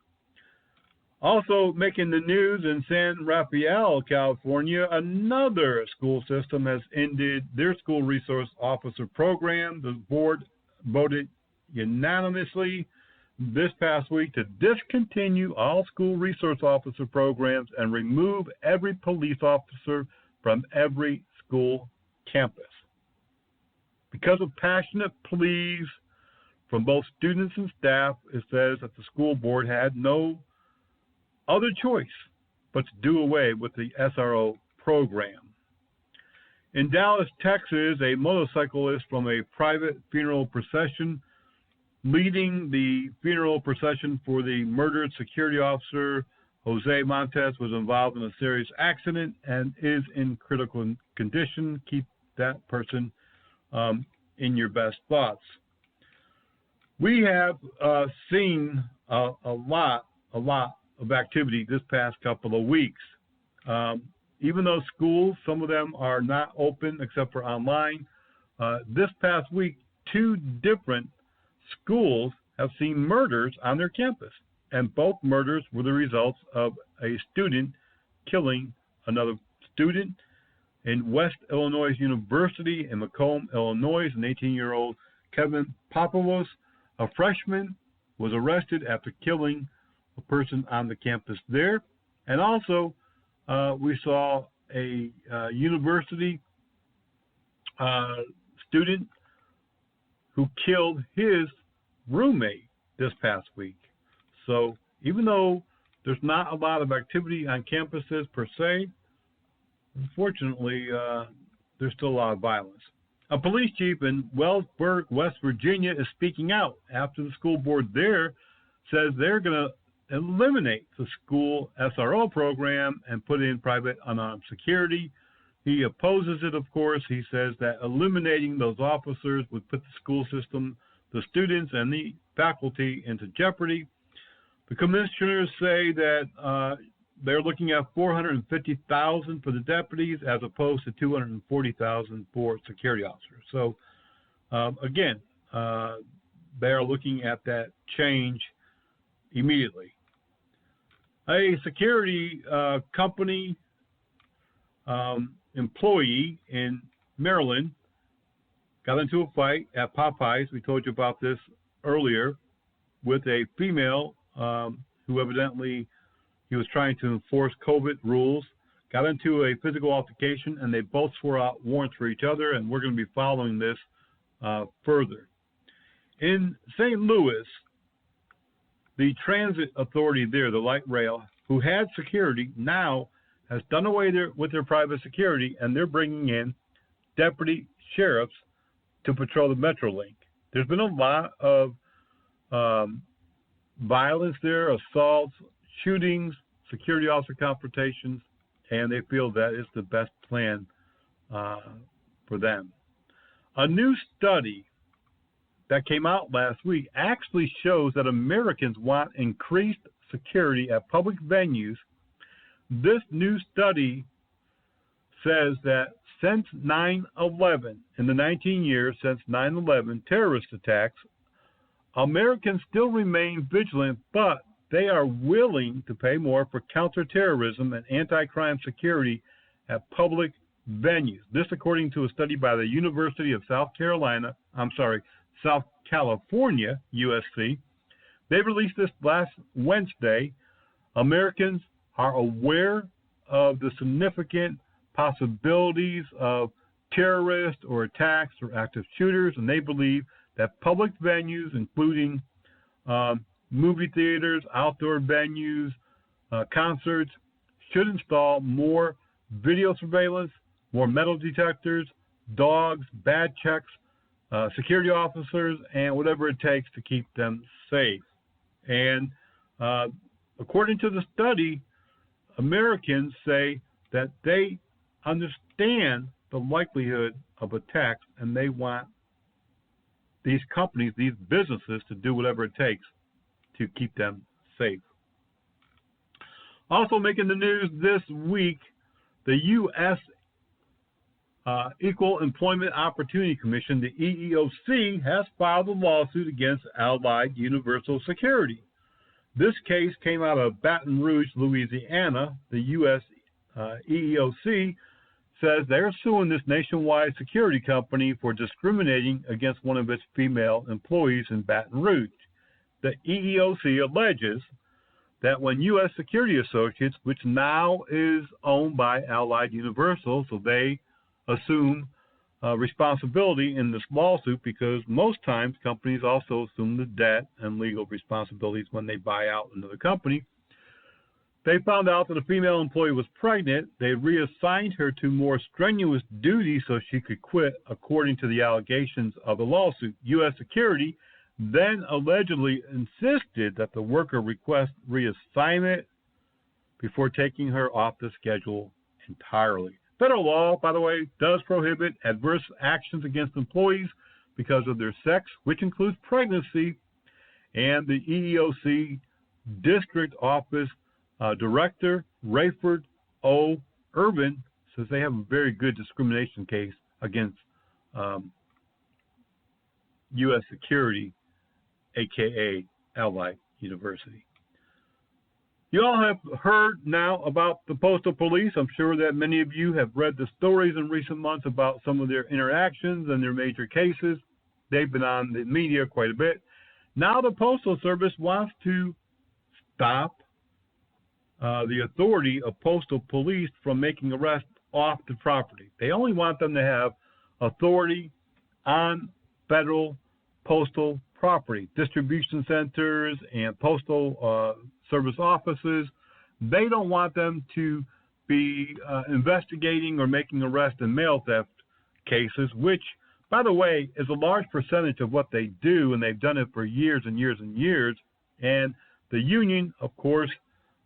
Also making the news in San Rafael, California, another school system has ended their school resource officer program. The board voted unanimously this past week to discontinue all school resource officer programs and remove every police officer from every school campus. Because of passionate pleas from both students and staff, it says that the school board had no other choice but to do away with the SRO program. In Dallas, Texas, a motorcyclist from a private funeral procession leading the funeral procession for the murdered security officer Jose Montes was involved in a serious accident and is in critical condition. Keep that person in your best thoughts. We have seen a lot of activity this past couple of weeks. Even though schools, some of them are not open except for online, this past week, 2 different schools have seen murders on their campus. And both murders were the results of a student killing another student. In West Illinois University in Macomb, Illinois, an 18-year-old Kevin Popovos, a freshman, was arrested after killing a person on the campus there. And also, we saw a university student who killed his roommate this past week. So even though there's not a lot of activity on campuses per se, unfortunately, there's still a lot of violence. A police chief in Wellsburg, West Virginia, is speaking out after the school board there says they're going to eliminate the school SRO program and put in private unarmed security. He opposes it, of course. He says that eliminating those officers would put the school system, the students, and the faculty into jeopardy. The commissioners say that they're looking at $450,000 for the deputies as opposed to $240,000 for security officers. So, again, they're looking at that change immediately. A security company employee in Maryland got into a fight at Popeyes. We told you about this earlier, with a female who evidently he was trying to enforce COVID rules, got into a physical altercation, and they both swore out warrants for each other, and we're going to be following this further. In St. Louis, the transit authority there, the light rail, who had security, now has done away with their private security, and they're bringing in deputy sheriffs to patrol the Metrolink. There's been a lot of violence there, assaults, shootings, security officer confrontations, and they feel that is the best plan for them. A new study that came out last week actually shows that Americans want increased security at public venues. This new study says that since 9/11, in the 19 years since 9/11 terrorist attacks, Americans still remain vigilant, but they are willing to pay more for counterterrorism and anti-crime security at public venues. This, according to a study by the University of South California, USC. They released this last Wednesday. Americans are aware of the significant possibilities of terrorists or attacks or active shooters, and they believe that public venues, including movie theaters, outdoor venues, concerts, should install more video surveillance, more metal detectors, dogs, badge checks, security officers, and whatever it takes to keep them safe. And according to the study, Americans say that they understand the likelihood of attacks, and they want these companies, these businesses, to do whatever it takes to keep them safe. Also making the news this week, the U.S. Equal Employment Opportunity Commission, the EEOC, has filed a lawsuit against Allied Universal Security. This case came out of Baton Rouge, Louisiana. The U.S. EEOC says they're suing this nationwide security company for discriminating against one of its female employees in Baton Rouge. The EEOC alleges that when U.S. Security Associates, which now is owned by Allied Universal, so they assume responsibility in this lawsuit, because most times companies also assume the debt and legal responsibilities when they buy out another company. They found out that a female employee was pregnant. They reassigned her to more strenuous duties so she could quit, according to the allegations of the lawsuit. U.S. Security then allegedly insisted that the worker request reassignment before taking her off the schedule entirely. Federal law, by the way, does prohibit adverse actions against employees because of their sex, which includes pregnancy, and the EEOC District Office Director Rayford O. Urban says they have a very good discrimination case against U.S. Security, a.k.a. Allied University. You all have heard now about the Postal Police. I'm sure that many of you have read the stories in recent months about some of their interactions and their major cases. They've been on the media quite a bit. Now the Postal Service wants to stop the authority of Postal Police from making arrests off the property. They only want them to have authority on federal postal property, distribution centers and postal service offices. They don't want them to be investigating or making arrests in mail theft cases, which, by the way, is a large percentage of what they do, and they've done it for years and years and years. And the union, of course,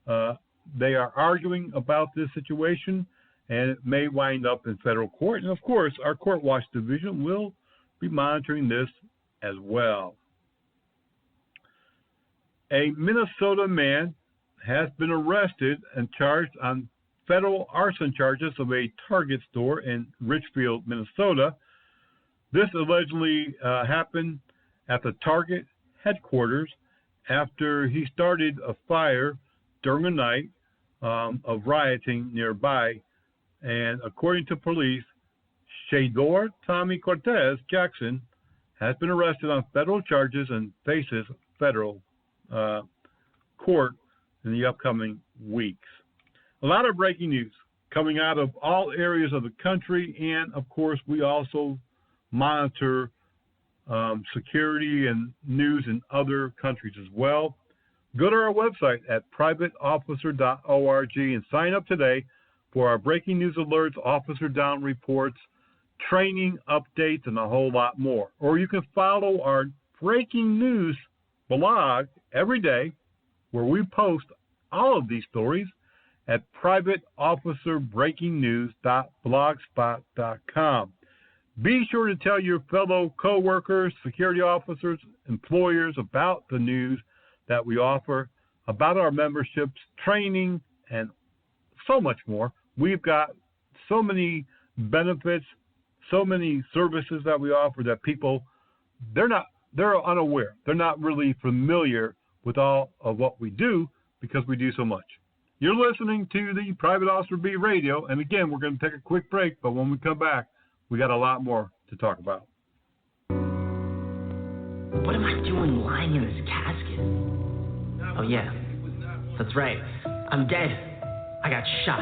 they are arguing about this situation, and it may wind up in federal court. And, of course, our Court Watch Division will be monitoring this as well. A Minnesota man has been arrested and charged on federal arson charges of a Target store in Richfield, Minnesota. This allegedly happened at the Target headquarters after he started a fire during a night of rioting nearby. And according to police, Shador Tommy Cortez Jackson has been arrested on federal charges and faces federal court in the upcoming weeks. A lot of breaking news coming out of all areas of the country, and of course we also monitor security and news in other countries as well. Go to our website at privateofficer.org and sign up today for our breaking news alerts, officer down reports, training updates, and a whole lot more. Or you can follow our breaking news blog every day where we post all of these stories at privateofficerbreakingnews.blogspot.com. Be sure to tell your fellow co-workers, security officers, employers about the news that we offer, about our memberships, training, and so much more. We've got so many benefits, so many services that we offer that people, they're unaware. They're not really familiar with all of what we do because we do so much. You're listening to the Private Officer Beat Radio, and again, we're going to take a quick break, but when we come back, we got a lot more to talk about. What am I doing lying in this casket? Oh yeah, that's right. I'm dead. I got shot.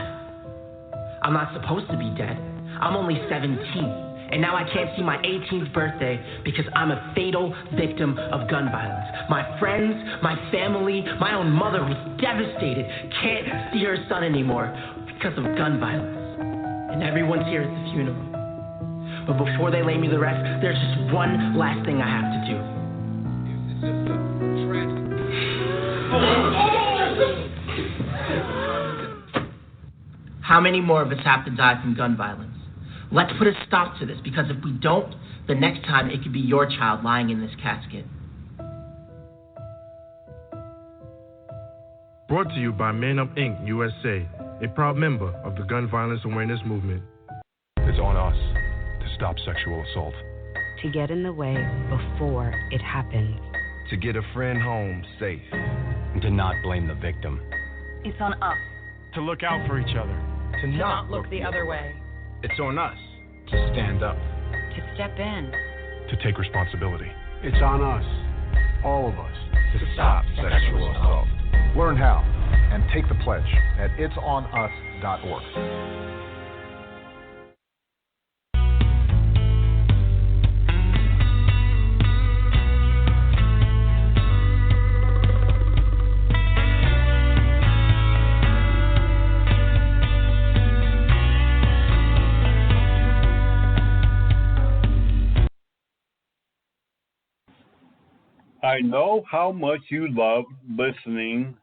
I'm not supposed to be dead. I'm only 17, and now I can't see my 18th birthday because I'm a fatal victim of gun violence. My friends, my family, my own mother was devastated. Can't see her son anymore because of gun violence. And everyone's here at the funeral. But before they lay me to rest, there's just one last thing I have to do. How many more of us have to die from gun violence? Let's put a stop to this, because if we don't, the next time it could be your child lying in this casket. Brought to you by Men Up Inc. USA, a proud member of the Gun Violence Awareness Movement. It's on us to stop sexual assault. To get in the way before it happens. To get a friend home safe. And to not blame the victim. It's on us. To look out for each other. To not look the other way. It's on us to stand up. To step in. To take responsibility. It's on us, all of us, to stop sexual assault. Learn how and take the pledge at itsonus.org. I know how much you love listening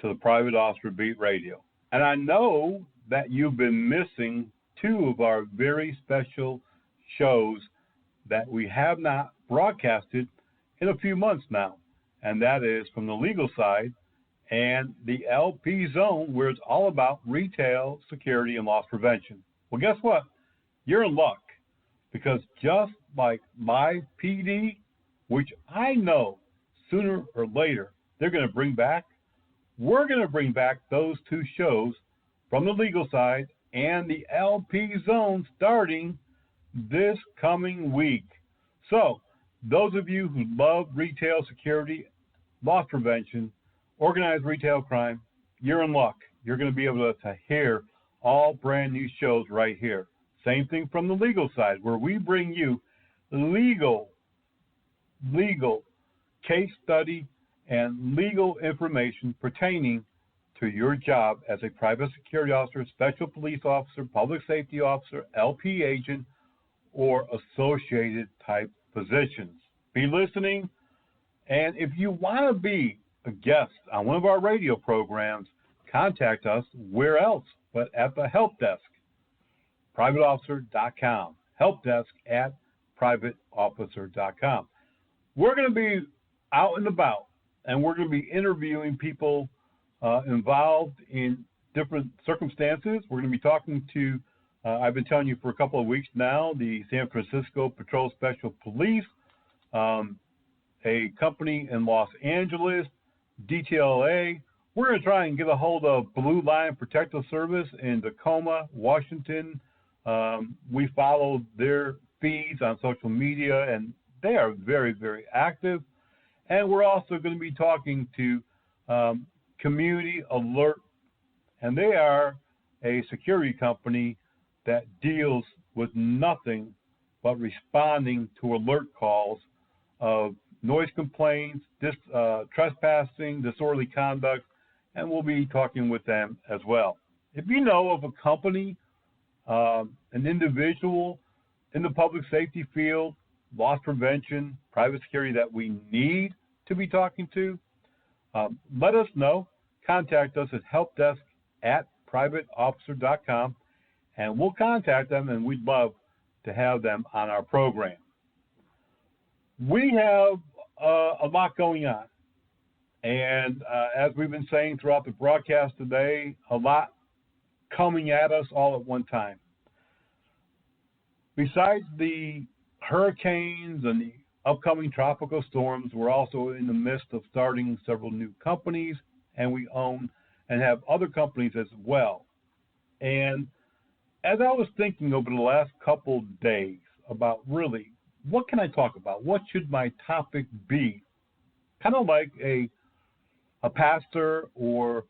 to the Private Officer Beat Radio. And I know that you've been missing two of our very special shows that we have not broadcasted in a few months now. And that is From the Legal Side and the LP Zone, where it's all about retail security and loss prevention. Well, guess what? You're in luck, because just like my PD, which I know sooner or later they're going to bring back, we're going to bring back those two shows, From the Legal Side and the LP Zone, starting this coming week. So those of you who love retail security, loss prevention, organized retail crime, you're in luck. You're going to be able to hear all brand new shows right here. Same thing From the Legal Side, where we bring you legal case study and legal information pertaining to your job as a private security officer, special police officer, public safety officer, LP agent, or associated type positions. Be listening, and if you want to be a guest on one of our radio programs, contact us where else but at the help desk, privateofficer.com, help desk at privateofficer.com. We're going to be out and about, and we're going to be interviewing people involved in different circumstances. We're going to be talking to, I've been telling you for a couple of weeks now, the San Francisco Patrol Special Police, a company in Los Angeles, DTLA. We're going to try and get a hold of Blue Line Protective Service in Tacoma, Washington. We follow their feeds on social media, and they are very, very active. And we're also going to be talking to Community Alert, and they are a security company that deals with nothing but responding to alert calls of noise complaints, trespassing, disorderly conduct, and we'll be talking with them as well. If you know of a company, an individual in the public safety field, loss prevention, private security that we need to be talking to, let us know. Contact us at helpdesk@privateofficer.com, and we'll contact them, and we'd love to have them on our program. We have a lot going on, and as we've been saying throughout the broadcast today, a lot coming at us all at one time. Besides the hurricanes and the upcoming tropical storms, we're also in the midst of starting several new companies, and we own and have other companies as well. And as I was thinking over the last couple days about really what can I talk about, what should my topic be, kind of like a pastor or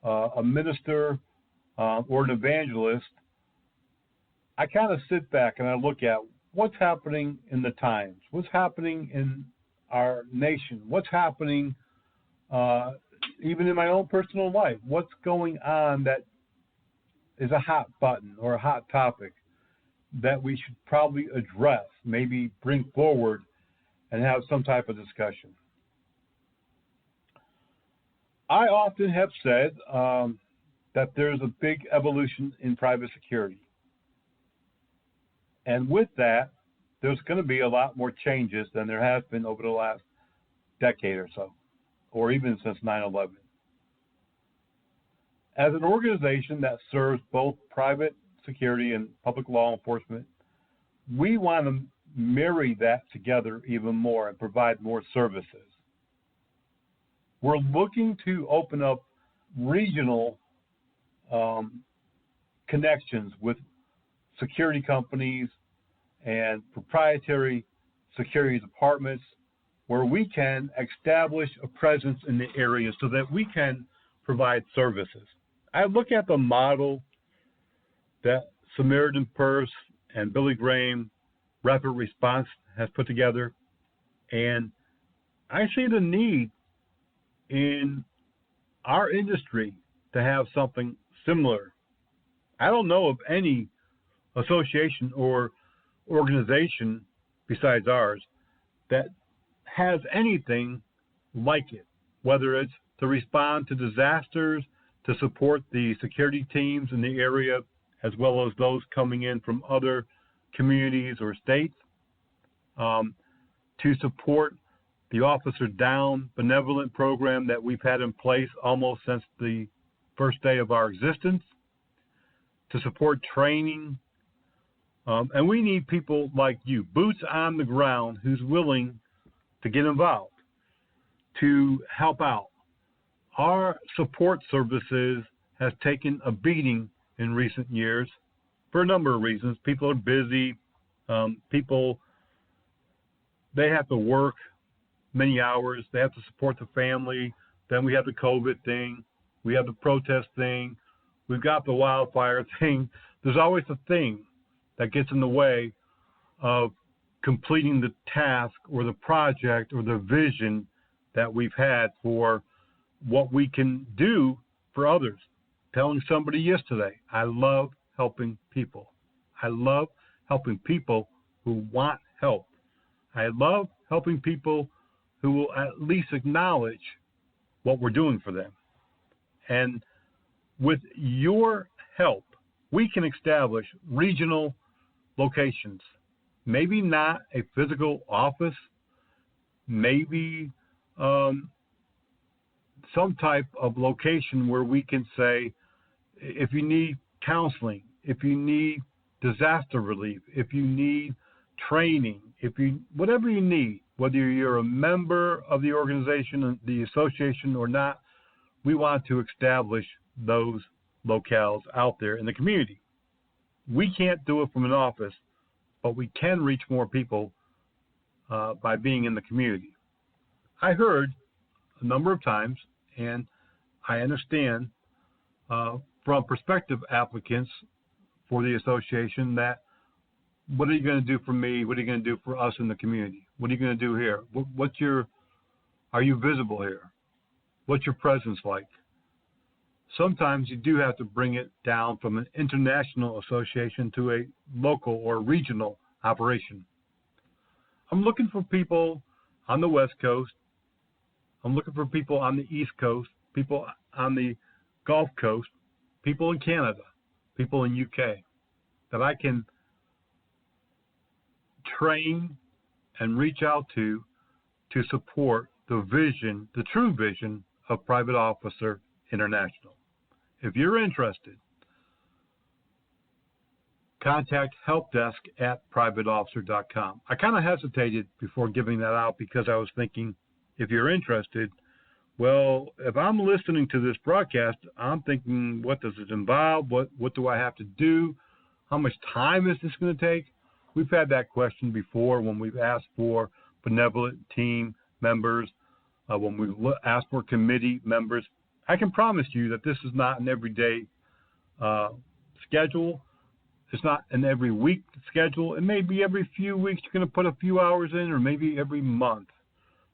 a minister or an evangelist, I kind of sit back and I look at what's happening in the times, what's happening in our nation, what's happening even in my own personal life, what's going on that is a hot button or a hot topic that we should probably address, maybe bring forward and have some type of discussion. I often have said that there's a big evolution in private security. And with that, there's going to be a lot more changes than there has been over the last decade or so, or even since 9/11. As an organization that serves both private security and public law enforcement, we want to marry that together even more and provide more services. We're looking to open up regional connections with security companies and proprietary security departments where we can establish a presence in the area so that we can provide services. I look at the model that Samaritan Purse and Billy Graham Rapid Response has put together, and I see the need in our industry to have something similar. I don't know of any association or organization besides ours that has anything like it, whether it's to respond to disasters, to support the security teams in the area, as well as those coming in from other communities or states, to support the Officer Down benevolent program that we've had in place almost since the first day of our existence, to support training. And we need people like you, boots on the ground, who's willing to get involved, to help out. Our support services has taken a beating in recent years for a number of reasons. People are busy. People, they have to work many hours. They have to support the family. Then we have the COVID thing. We have the protest thing. We've got the wildfire thing. There's always a thing that gets in the way of completing the task or the project or the vision that we've had for what we can do for others. Telling somebody yesterday, I love helping people. I love helping people who want help. I love helping people who will at least acknowledge what we're doing for them. And with your help, we can establish regional locations. Maybe not a physical office, maybe some type of location where we can say, if you need counseling, if you need disaster relief, if you need training, whatever you need, whether you're a member of the organization, the association or not, we want to establish those locales out there in the community. We can't do it from an office, but we can reach more people by being in the community. I heard a number of times, and I understand from prospective applicants for the association that, what are you going to do for me? What are you going to do for us in the community? What are you going to do here? Are you visible here? What's your presence like? sometimes you do have to bring it down from an international association to a local or regional operation. I'm looking for people on the West Coast. I'm looking for people on the East Coast, people on the Gulf Coast, people in Canada, people in UK that I can train and reach out to support the vision, the true vision of Private Officer International. If you're interested, contact helpdesk@privateofficer.com. I kind of hesitated before giving that out because I was thinking, if you're interested, well, if I'm listening to this broadcast, I'm thinking, what does it involve? What do I have to do? How much time is this going to take? We've had that question before when we've asked for benevolent team members, when we've asked for committee members. I can promise you that this is not an everyday schedule. It's not an every week schedule. It may be every few weeks you're going to put a few hours in, or maybe every month.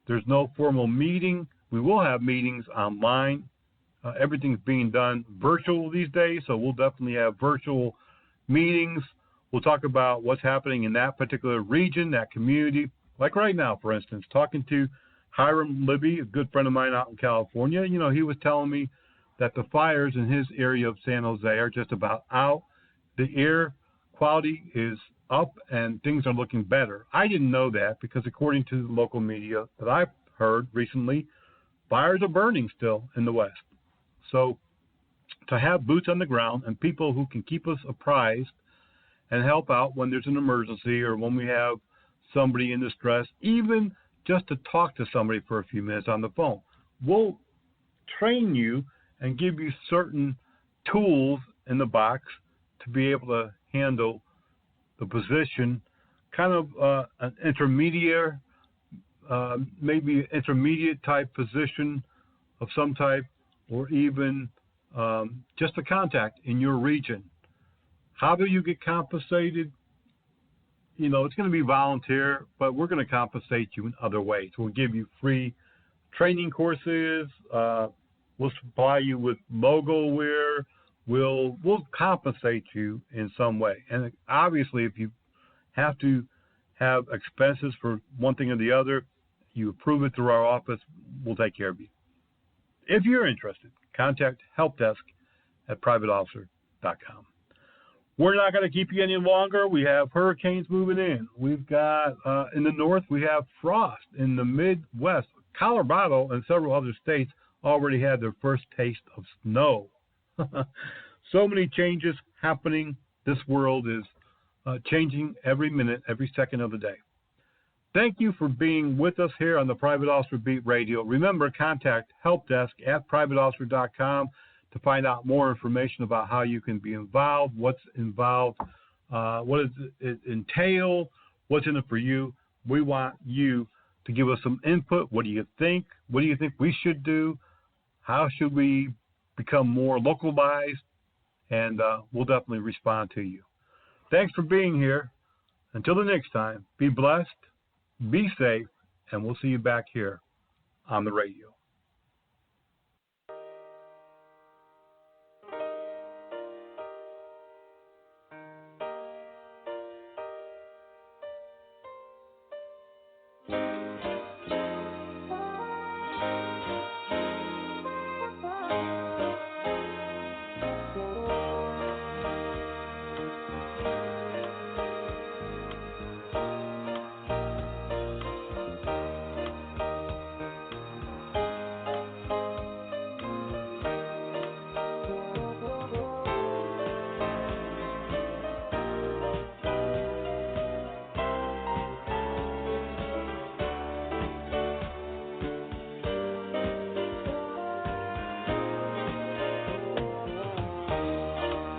There's no formal meeting. We will have meetings online. Everything's being done virtual these days, so we'll definitely have virtual meetings. We'll talk about what's happening in that particular region, that community. Like right now, for instance, talking to Hiram Libby, a good friend of mine out in California. You know, he was telling me that the fires in his area of San Jose are just about out. The air quality is up and things are looking better. I didn't know that because according to the local media that I've heard recently, fires are burning still in the West. So to have boots on the ground and people who can keep us apprised and help out when there's an emergency or when we have somebody in distress, even just to talk to somebody for a few minutes on the phone. We'll train you and give you certain tools in the box to be able to handle the position, kind of an intermediate, maybe intermediate type position of some type, or even just a contact in your region. How do you get compensated? You know, it's going to be volunteer, but we're going to compensate you in other ways. We'll give you free training courses. We'll supply you with logo wear. We'll compensate you in some way. And obviously, if you have to have expenses for one thing or the other, you approve it through our office, we'll take care of you. If you're interested, contact helpdesk@privateofficer.com. We're not going to keep you any longer. We have hurricanes moving in. We've got, in the north, we have frost. In the Midwest, Colorado and several other states already had their first taste of snow. So many changes happening. This world is changing every minute, every second of the day. Thank you for being with us here on the Private Officer Beat Radio. Remember, contact helpdesk@privateofficer.com to find out more information about how you can be involved, what's involved, what does it entail, what's in it for you. We want you to give us some input. What do you think? What do you think we should do? How should we become more localized? And we'll definitely respond to you. Thanks for being here. Until the next time, be blessed, be safe, and we'll see you back here on the radio.